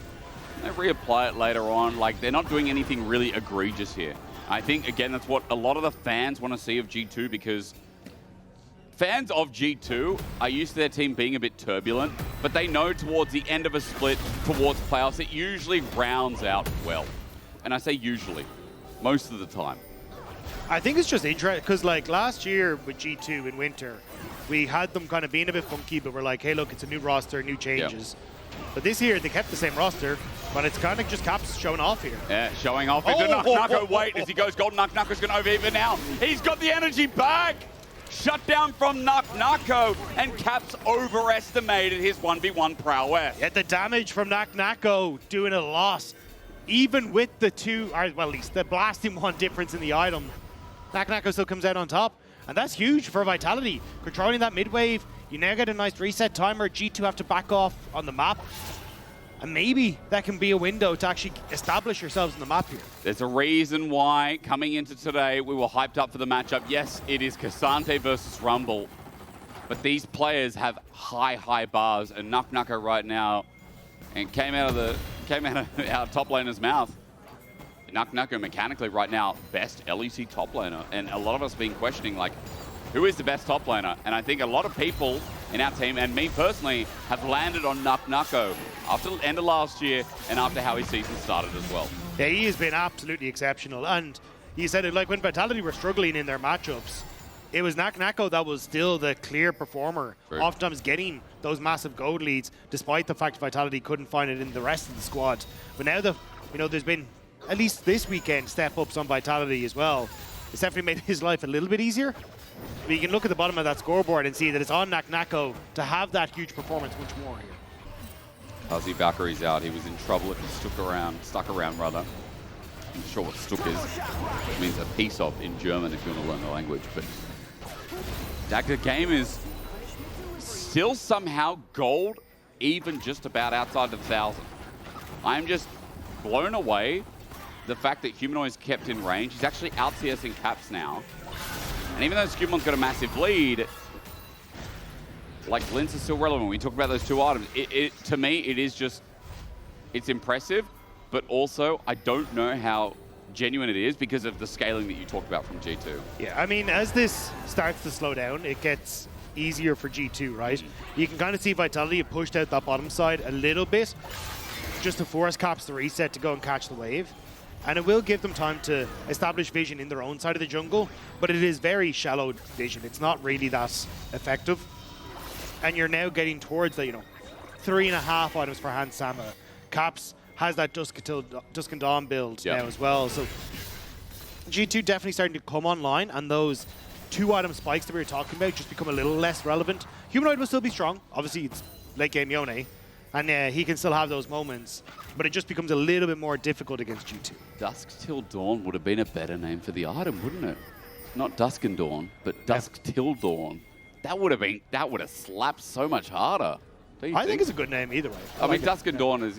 Speaker 1: They reapply it later on. Like, they're not doing anything really egregious here. I think, again, that's what a lot of the fans want to see of G2, because fans of G2 are used to their team being a bit turbulent, but they know towards the end of a split, towards playoffs, it usually rounds out well. And I say usually, most of the time.
Speaker 3: I think it's just interesting, because like last year with G2 in winter, we had them kind of being a bit funky, but we're like, hey, look, it's a new roster, new changes. Yep. But this year, they kept the same roster, but it's kind of just Caps showing off here.
Speaker 1: Yeah, showing off. Nako, wait, as he goes golden. Nako's going to overheat now. He's got the energy back. Shut down from Nako, and Caps overestimated his 1v1 prowess.
Speaker 3: Yeah, the damage from Nako doing a lot. Even with the two, or well, at least the blasting one difference in the item, Nako still comes out on top. And that's huge for Vitality. Controlling that mid wave, you now get a nice reset timer. G2 have to back off on the map. And maybe that can be a window to actually establish yourselves in the map here.
Speaker 1: There's a reason why coming into today we were hyped up for the matchup. Yes, it is Carzzy versus Rumble, but these players have high bars, and Nako right now, and came out of our top laner's mouth. Nako mechanically right now, best LEC top laner, and a lot of us been questioning like, who is the best top laner? And I think a lot of people in our team, and me personally, have landed on Nako after the end of last year and after how his season started as well.
Speaker 3: Yeah, he has been absolutely exceptional. And you said it, like when Vitality were struggling in their matchups, it was Nako that was still the clear performer, oftentimes getting those massive gold leads, despite the fact Vitality couldn't find it in the rest of the squad. But now there's been, at least this weekend, step-ups on Vitality as well. It's definitely made his life a little bit easier. But you can look at the bottom of that scoreboard and see that it's on Nako to have that huge performance much more here.
Speaker 1: Carzzy Valkyrie's out. He was in trouble if he stuck around rather. I'm not sure what stuck is. It means a piece of in German if you want to learn the language. But Dagda game is still somehow gold, even just about outside the 1,000. I'm just blown away the fact that Humanoid is kept in range. He's actually out CSing Caps now. And even though SkewMond's got a massive lead, like, Lyncas is still relevant. We talk about those two items. To me, it's impressive, but also I don't know how genuine it is because of the scaling that you talked about from G2.
Speaker 3: Yeah, I mean, as this starts to slow down, it gets easier for G2, right? You can kind of see Vitality have pushed out that bottom side a little bit just to force Caps to reset to go and catch the wave. And it will give them time to establish vision in their own side of the jungle, but it is very shallow vision. It's not really that effective. And you're now getting towards the, 3.5 items per hand Sama. Caps has that Dusk and Dawn build now as well. So G2 definitely starting to come online, and those 2-item spikes that we were talking about just become a little less relevant. Humanoid will still be strong. Obviously, it's late game Yone, and he can still have those moments, but it just becomes a little bit more difficult against G2.
Speaker 1: Dusk Till Dawn would have been a better name for the item, wouldn't it? Not Dusk and Dawn, but Dusk Till Dawn. That would have slapped so much harder.
Speaker 3: I think it's a good name either way.
Speaker 1: I mean, Dusk and Dawn is,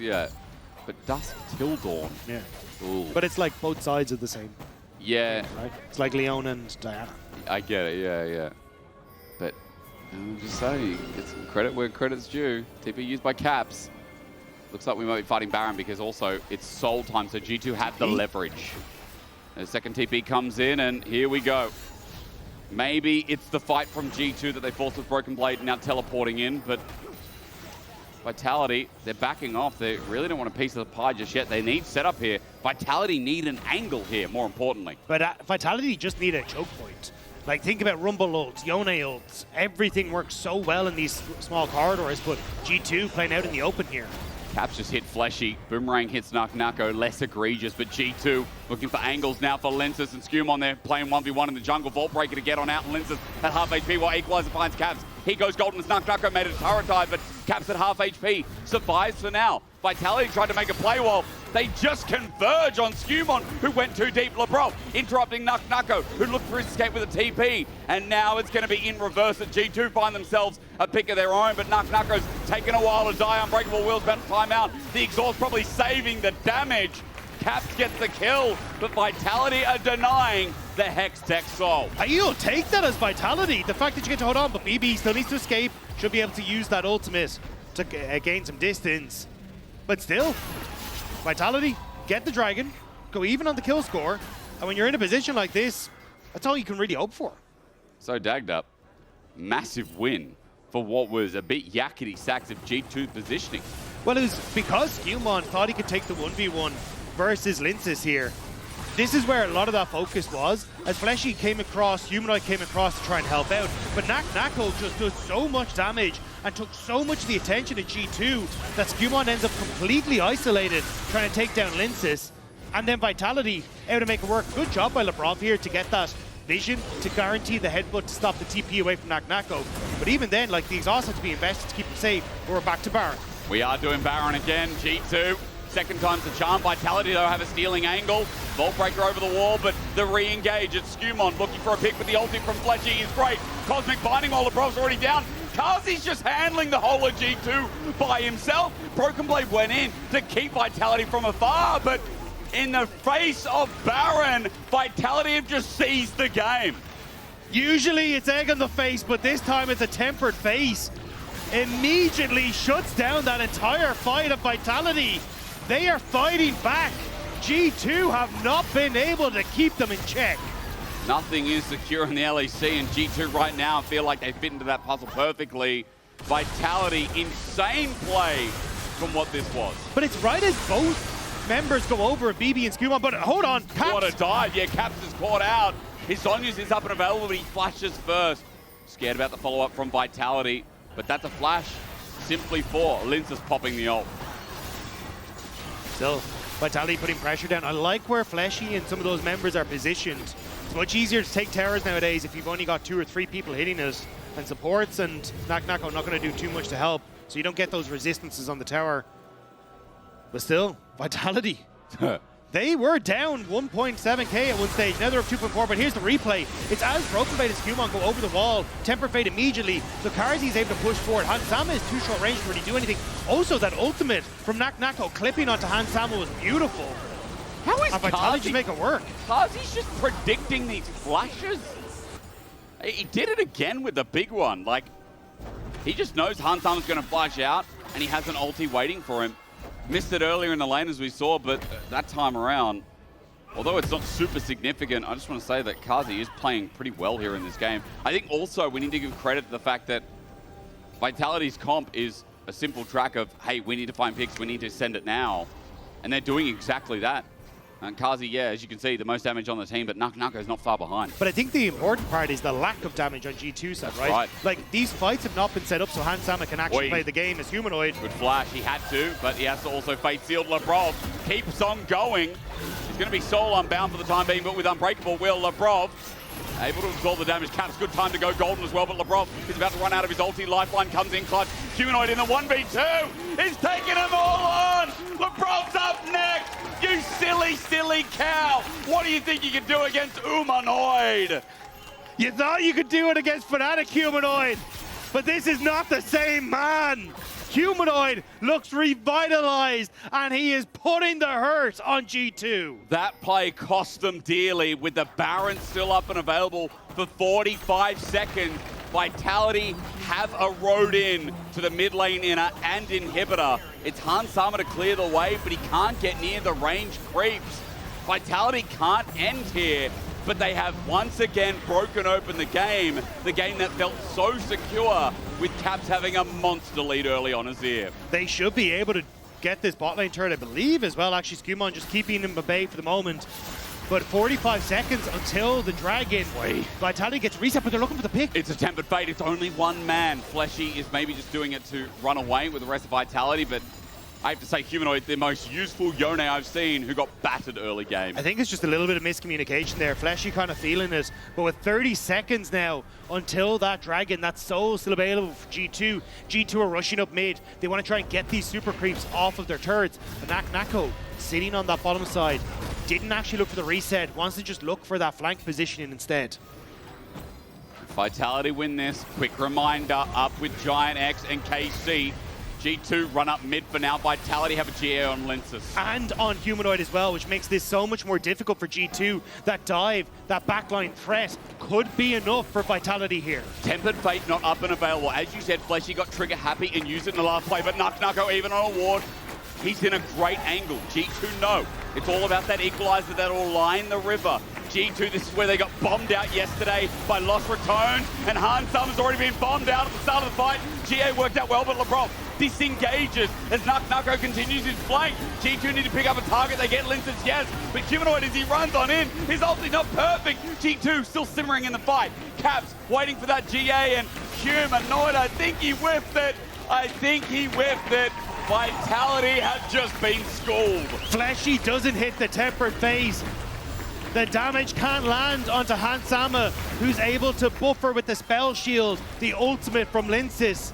Speaker 1: but Dusk Till Dawn.
Speaker 3: Yeah.
Speaker 1: Ooh.
Speaker 3: But it's like both sides of the same.
Speaker 1: Yeah.
Speaker 3: Right? It's like Leon and Diana.
Speaker 1: I get it, yeah. But I'm just saying, get some credit where credit's due. TP used by Caps. Looks like we might be fighting Baron because also it's soul time, so G2 had the leverage. The second TP comes in, and here we go. Maybe it's the fight from G2 that they forced with Broken Blade, now teleporting in, but Vitality, they're backing off. They really don't want a piece of the pie just yet. They need setup here. Vitality need an angle here, more importantly.
Speaker 3: But Vitality just need a choke point. Like, think about Rumble ults, Yone ults. Everything works so well in these small corridors, but G2 playing out in the open here.
Speaker 1: Caps just hit Fleshy. Boomerang hits Nako, less egregious, but G2 looking for angles now for Lyncas and SkewMond there, playing 1v1 in the jungle. Vault Breaker to get on out, and Lyncas at half HP while Equalizer finds Caps. He goes golden as Nako made it a turret dive, but Caps at half HP survives for now. Vitality tried to make a play wall. They just converge on SkewMond, who went too deep. Labrov interrupting Nako, who looked for his escape with a TP. And now it's going to be in reverse that G2 find themselves a pick of their own, but Nako's taken a while to die. Unbreakable Will's about to time out. The exhaust probably saving the damage. Caps gets the kill, but Vitality are denying the Hex Tech Soul.
Speaker 3: You'll take that as Vitality. The fact that you get to hold on, but BB still needs to escape. Should be able to use that ultimate to gain some distance. But still, Vitality, get the dragon, go even on the kill score, and when you're in a position like this, that's all you can really hope for.
Speaker 1: So Dagda, massive win for what was a bit yakety sacks of G2 positioning.
Speaker 3: Well, it was because SkewMond thought he could take the 1v1 versus Lyncas here. This is where a lot of that focus was, as Fleshy came across, Humanoid came across to try and help out. But Nako just does so much damage and took so much of the attention of G2 that SkewMond ends up completely isolated, trying to take down Lyncas. And then Vitality able to make it work. Good job by Labrov here to get that vision to guarantee the headbutt to stop the TP away from Nako. But even then, like, the exhaust had to be invested to keep him safe. We're back to Baron.
Speaker 1: We are doing Baron again, G2. Second time's the charm. Vitality, though, have a stealing angle. Vault Breaker over the wall, but the re-engage at SkewMond looking for a pick with the ulti from Fleshy is great. Cosmic Binding while Labrov's already down. Carzzy's just handling the whole of G2 by himself. Broken Blade went in to keep Vitality from afar, but in the face of Baron, Vitality have just seized the game.
Speaker 3: Usually it's egg on the face, but this time it's a tempered face. Immediately shuts down that entire fight of Vitality. They are fighting back. G2 have not been able to keep them in check.
Speaker 1: Nothing is secure in the LEC, and G2 right now feel like they fit into that puzzle perfectly. Vitality, insane play from what this was.
Speaker 3: But it's right as both members go over BB and SkewMond, but hold on, Caps.
Speaker 1: What a dive, yeah, Caps is caught out. His Zhonya's is up and available, but he flashes first. Scared about the follow-up from Vitality, but that's a flash simply for Lyncas popping the ult.
Speaker 3: Still, Vitality putting pressure down. I like where Fleshy and some of those members are positioned. It's much easier to take towers nowadays if you've only got 2 or 3 people hitting it, and supports and Nako not going to do too much to help, so you don't get those resistances on the tower. But still, Vitality. They were down 1.7k at one stage, now they're up 2.4, but here's the replay. It's as Broken Blade and SkewMond go over the wall, Temper Fade immediately, so Carzzy is able to push forward. Hansama is too short range to really do anything. Also, that ultimate from Nako clipping onto Hansama was beautiful.
Speaker 1: How is
Speaker 3: Vitality
Speaker 1: Carzzy
Speaker 3: to make it work?
Speaker 1: Carzzy's just predicting these flashes. He did it again with the big one. Like, he just knows Hansama's going to flash out, and he has an ulti waiting for him. Missed it earlier in the lane as we saw, but that time around, although it's not super significant, I just want to say that Carzzy is playing pretty well here in this game. I think also we need to give credit to the fact that Vitality's comp is a simple track of, hey, we need to find picks, we need to send it now. And they're doing exactly that. And Carzzy, yeah, as you can see, the most damage on the team, but Nako's not far behind.
Speaker 3: But I think the important part is the lack of damage on G2 side, right? Like, these fights have not been set up so Hansama can actually play the game as Humanoid.
Speaker 1: Good flash, he had to, but he has to also Fate Sealed. Labrov keeps on going. He's going to be soul unbound for the time being, but with Unbreakable Will, Labrov able to absorb the damage. Caps, good time to go golden as well, but Labrov is about to run out of his ulti. Lifeline comes in clutch. Humanoid in the 1v2. He's taking them all on. Labrov's up next. You silly, silly cow. What do you think you can do against Humanoid?
Speaker 3: You thought you could do it against Fnatic Humanoid, but this is not the same man. Humanoid looks revitalized, and he is putting the hurt on G2.
Speaker 1: That play cost them dearly with the Baron still up and available for 45 seconds. Vitality have a road in to the mid lane inner and inhibitor. It's Hansama to clear the way, but he can't get near the range creeps. Vitality can't end here, but they have once again broken open the game that felt so secure with Caps having a monster lead early on Azir.
Speaker 3: They should be able to get this bot lane turret, I believe, as well. Actually, SkewMond just keeping him at bay for the moment. But 45 seconds until the Dragon. Vitality gets reset, but they're looking for the pick.
Speaker 1: It's a tempered fate. It's only one man. Fleshy is maybe just doing it to run away with the rest of Vitality, but I have to say, Humanoid, the most useful Yone I've seen, who got battered early game.
Speaker 3: I think it's just a little bit of miscommunication there. Fleshy kind of feeling it, but with 30 seconds now until that Dragon, that soul still available for G2. G2 are rushing up mid. They want to try and get these super creeps off of their turrets. But Nako sitting on that bottom side, didn't actually look for the reset, wants to just look for that flank positioning instead.
Speaker 1: Vitality win this. Quick reminder, up with Giant X and KC. G2 run up mid for now. Vitality have a GA on Lyncas.
Speaker 3: And on Humanoid as well, which makes this so much more difficult for G2. That dive, that backline threat could be enough for Vitality here.
Speaker 1: Tempered Fate not up and available. As you said, Fleshy got trigger happy and used it in the last play, but Nako even on a ward. He's in a great angle. G2 no. It's all about that equalizer that'll line the river. G2, this is where they got bombed out yesterday by Lost Returns, and Hansama's already been bombed out at the start of the fight. GA worked out well, but Labrov disengages as Nako continues his flank. G2 need to pick up a target. They get Lyncas, yes, but Humanoid, as he runs on in, his ulti not perfect. G2 still simmering in the fight. Caps waiting for that GA, and Humanoid, I think he whiffed it. Vitality has just been schooled.
Speaker 3: Fleshy doesn't hit the tempered phase. The damage can't land onto Hansama, who's able to buffer with the spell shield, the ultimate from Lyncas.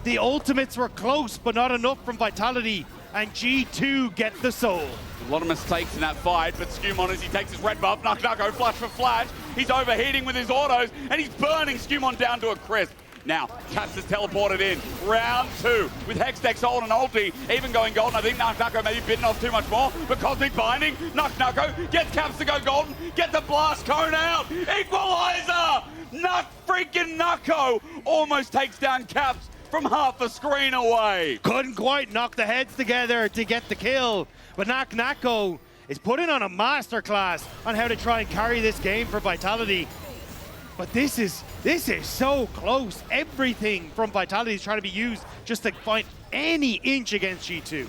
Speaker 3: The ultimates were close, but not enough from Vitality, and G2 get the soul.
Speaker 1: A lot of mistakes in that fight, but SkewMond, as he takes his red buff, Nako flash for flash. He's overheating with his autos, and he's burning SkewMond down to a crisp. Now, Caps has teleported in. Round 2 with Hextech Soul and ulti, even going golden. I think Nako may be bitten off too much more, but Cosmic Binding, Nako gets Caps to go golden, get the blast cone out, equalizer! Freaking Nako almost takes down Caps from half a screen away.
Speaker 3: Couldn't quite knock the heads together to get the kill, but Nako is putting on a masterclass on how to try and carry this game for Vitality. But this is so close. Everything from Vitality is trying to be used just to find any inch against G2.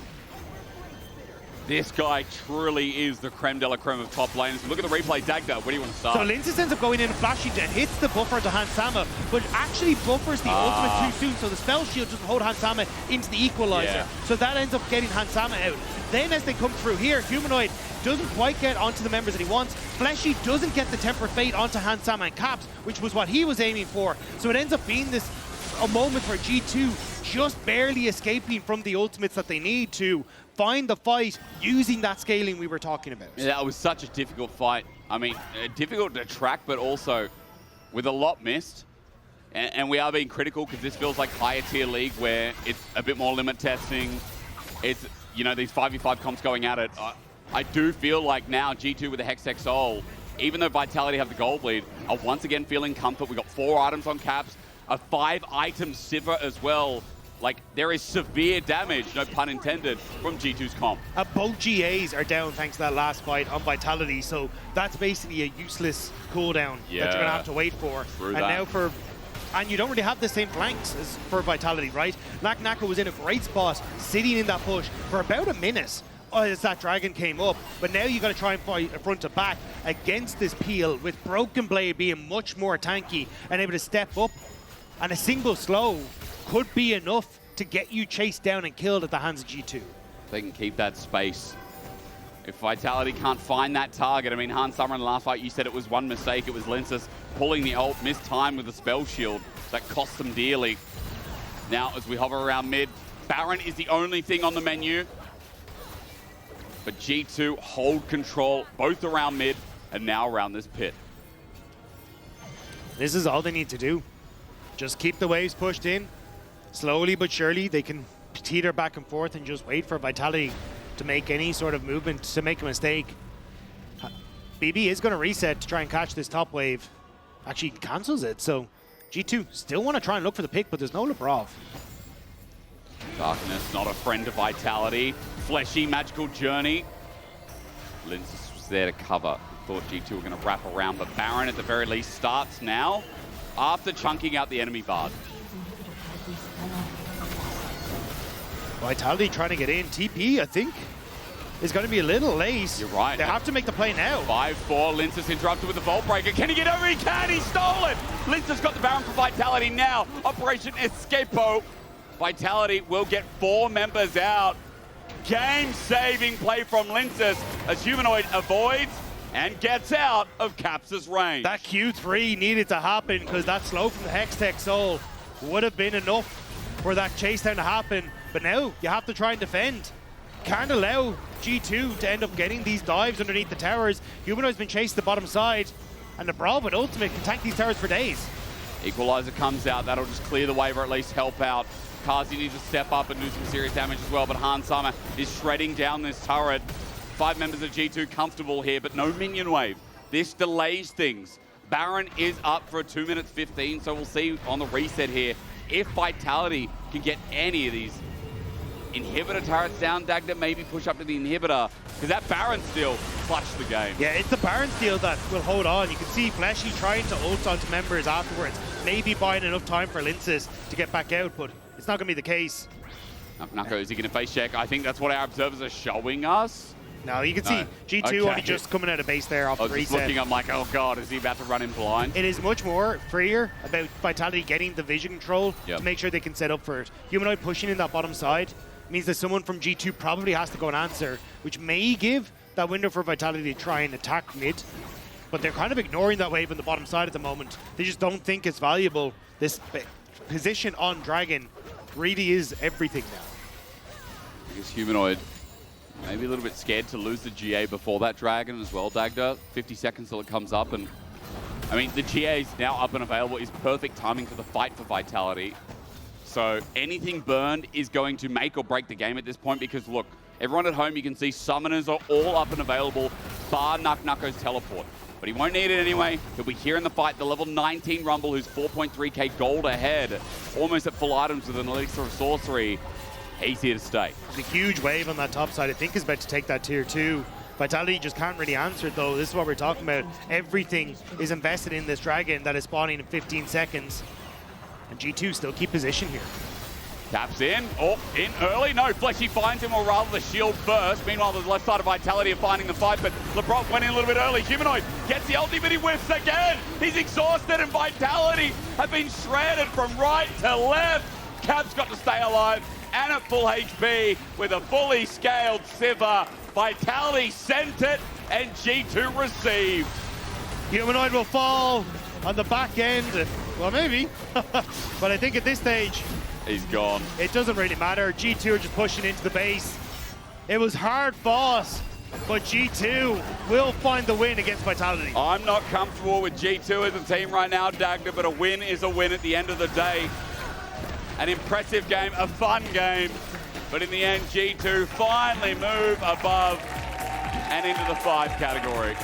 Speaker 1: This guy truly is the creme de la creme of top laners. Look at the replay, Dagda. Where do you want to start?
Speaker 3: So Lyncas ends up going in and flashing and hits the buffer to Hansama, but actually buffers the ultimate too soon, so the spell shield doesn't hold Hansama into the equalizer.
Speaker 1: Yeah.
Speaker 3: So that ends up getting Hansama out. Then as they come through here, Humanoid doesn't quite get onto the members that he wants. Fleshy doesn't get the Temper Fate onto Hansama and Caps, which was what he was aiming for. So it ends up being a moment for G2 just barely escaping from the ultimates that they need to find the fight using that scaling we were talking about.
Speaker 1: Yeah, that was such a difficult fight. I mean, difficult to track, but also with a lot missed. And we are being critical because this feels like higher tier league where it's a bit more limit testing. It's, you know, these 5v5 comps going at it. I do feel like now G2 with the Hextech Soul, even though Vitality have the gold lead, are once again feeling comfort. We got 4 items on Caps, a 5-item Sivir as well. Like, there is severe damage, no pun intended, from G2's comp.
Speaker 3: Both GAs are down thanks to that last fight on Vitality, so that's basically a useless cooldown that you're going to have to wait for. And you don't really have the same flanks as for Vitality, right? Nako was in a great spot, sitting in that push for about a minute as that Dragon came up, but now you got to try and fight front to back against this peel, with Broken Blade being much more tanky and able to step up, and a single slow could be enough to get you chased down and killed at the hands of G2.
Speaker 1: They can keep that space. If Vitality can't find that target, I mean, Hansama in the last fight, you said it was one mistake. It was Lyncas pulling the ult, missed time with the spell shield. That cost them dearly. Now, as we hover around mid, Baron is the only thing on the menu. But G2 hold control both around mid and now around this pit.
Speaker 3: This is all they need to do. Just keep the waves pushed in. Slowly but surely, they can teeter back and forth and just wait for Vitality to make any sort of movement, to make a mistake. BB is going to reset to try and catch this top wave. Actually cancels it, so G2 still want to try and look for the pick, but there's no Labrov.
Speaker 1: Darkness, not a friend of Vitality. Fleshy, magical journey. Lyncas was there to cover. Thought G2 were going to wrap around, but Baron at the very least starts now after chunking out the enemy Bard.
Speaker 3: Vitality trying to get in. TP, I think, is going to be a little late.
Speaker 1: You're right.
Speaker 3: They have to make the play now.
Speaker 1: 5-4, Lyncas interrupted with the Vault Breaker. Can he get over? He can! He stole it! Lyncas got the Baron for Vitality now. Operation Escapo. Vitality will get 4 members out. Game-saving play from Lyncas as Humanoid avoids and gets out of Caps' range.
Speaker 3: That Q3 needed to happen because that slow from the Hextech Soul would have been enough for that chase down to happen. But now you have to try and defend. Can't allow G2 to end up getting these dives underneath the towers. Humanoid's been chased to the bottom side, and the Brawl with Ultimate can tank these towers for days.
Speaker 1: Equalizer comes out. That'll just clear the wave or at least help out. Carzzy needs to step up and do some serious damage as well, but Hansama is shredding down this turret. 5 members of G2 comfortable here, but no minion wave. This delays things. Baron is up for a 2 minutes 15, so we'll see on the reset here if Vitality can get any of these inhibitor turrets down. Dagda maybe push up to the inhibitor, because that Baron steal clutched the game.
Speaker 3: Yeah, it's the Baron steal that will hold on. You can see Fleshy trying to ult onto members afterwards, maybe buying enough time for Lyncas to get back out, but it's not going to be the case.
Speaker 1: Nako, is he going to face check? I think that's what our observers are showing us.
Speaker 3: No, you can see G2 only just coming out of base there off the reset.
Speaker 1: I was just looking, I'm like, oh god, is he about to run in blind?
Speaker 3: It is much more freer about Vitality getting the vision control to make sure they can set up for it. Humanoid pushing in that bottom side means that someone from G2 probably has to go and answer, which may give that window for Vitality to try and attack mid. But they're kind of ignoring that wave on the bottom side at the moment. They just don't think it's valuable. This position on Dragon really is everything now.
Speaker 1: I guess Humanoid maybe a little bit scared to lose the GA before that Dragon as well, Dagda. 50 seconds till it comes up, and I mean, the GA is now up and available. Is perfect timing for the fight for Vitality. So anything burned is going to make or break the game at this point, because look, everyone at home, you can see summoners are all up and available, bar Nako's teleport. But he won't need it anyway. He'll be here in the fight. The level 19 Rumble, who's 4.3k gold ahead, almost at full items with an Elixir of Sorcery. He's here to stay. There's
Speaker 3: a huge wave on that top side. I think is about to take that tier 2. Vitality just can't really answer it though. This is what we're talking about. Everything is invested in this Dragon that is spawning in 15 seconds. And G2 still keep position here.
Speaker 1: Taps in. Oh, in early. No, Fleshy finds him, or rather the shield burst. Meanwhile, the left side of Vitality are finding the fight, but Labrov went in a little bit early. Humanoid gets the ulti, but he whiffs again. He's exhausted, and Vitality have been shredded from right to left. Cap's got to stay alive, and at full HP with a fully scaled Sivir. Vitality sent it, and G2 received.
Speaker 3: Humanoid will fall on the back end. Well, maybe. But I think at this stage,
Speaker 1: he's gone.
Speaker 3: It doesn't really matter. G2 are just pushing into the base. It was hard fought, but G2 will find the win against Vitality.
Speaker 1: I'm not comfortable with G2 as a team right now, Dagda, but a win is a win at the end of the day. An impressive game, a fun game, but in the end, G2 finally move above and into the 5 category.